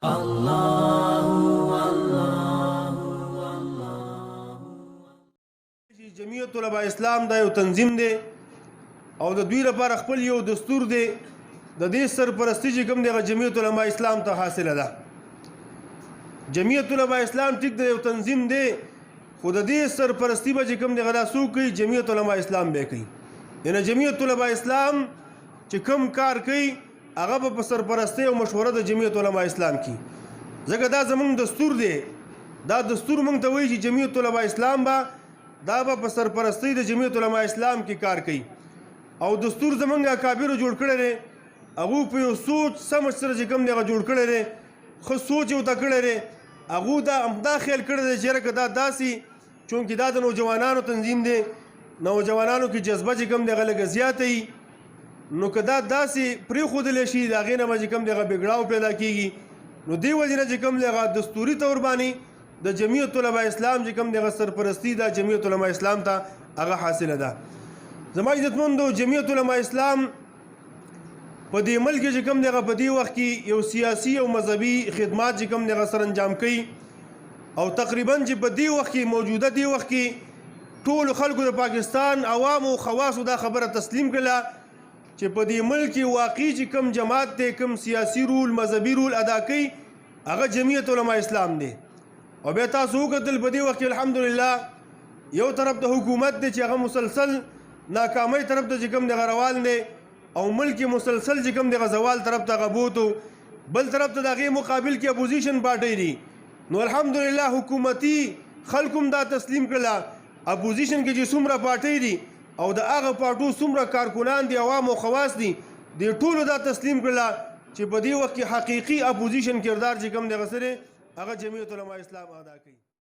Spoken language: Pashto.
جمعیت علماء اسلام دا یو تنظیم دی او د دوی لپاره خپل یو دستور دی. د دې سرپرستی چې کوم دی جمعیت علماء اسلام ته حاصله ده. جمعیت علماء اسلام ټیک دی یو تنظیم دی، خو د دې سرپرستی به چې کوم دی دا څوک کوي؟ جمعیت علماء اسلام به کوي. یعنې جمعیت علماء اسلام چې کوم کار کوي هغه به په سرپرستی او مشوره د جمعیت علماء اسلام کی. ځکه دا زمونږ دستور دی. دا دستور موږ ته وایي چې جمعیت علماء اسلام به دا به په سرپرستی د جمعیت علماء اسلام کې کار کوي. او دستور زمونږ اکابرو جوړ کړی دی، هغو په یو سوچ سمج سره چې کوم دی هغه جوړ کړی دی، ښه سوچ یې ورته کړی دی. هغو دا خیال کړی دی چې یاره که دا داسې چونکې دا د نوجوانانو تنظیم دی، نوجوانانو کې جذبه چې کوم دی هغه لږه زیاته وي، نو که دا داسې پرېښودلی شي د هغې نه به چې کوم دی هغه بګړاو پیدا کېږي. نو دې وجې نه چې کوم دی هغه دستوري طور باندې د جمعیت علماء اسلام چې کوم دی هغه سرپرستی دا جمعیت علماء اسلام ته هغه حاصله ده. زما عزتمندو، جمعیت علماء اسلام په دې ملک کې چې کوم دی هغه په دې وخت کې یو سیاسي او مذهبي خدمات چې کوم دی هغه سرانجام کوي. او تقریبا چې په دې وخت کې موجوده دې وخت کې ټولو خلکو د پاکستان عوامو خواصو دا خبره تسلیم کړله چې په دې ملک کې واقعي چې کوم جماعت دی، کوم سیاسي رول مذهبي رول ادا کوي، هغه جمعیت علماء اسلام دی. او بیا تاسو وکتل په دې وخت کې الحمدلله یو طرف ته حکومت دی چې هغه مسلسل ناکامۍ طرف ته چې کوم دی روان دی، او ملک مسلسل چې کوم دی زوال طرف ته غبوتو، بل طرف ته د هغې مقابل کې اپوزیشن پارټۍ دي. نو الحمدلله حکومتي خلکو هم دا تسلیم کړله، اپوزیشن کې چې څومره پارټۍ دي او د هغه پارټو څومره کارکنان دي، عوام او خواص دي، دې ټولو دا تسلیم کړله چې په دې وخت کې حقیقي اپوزیشن کردار چې کوم دی هغه هغه جمعیت علماء اسلام ادا کوي.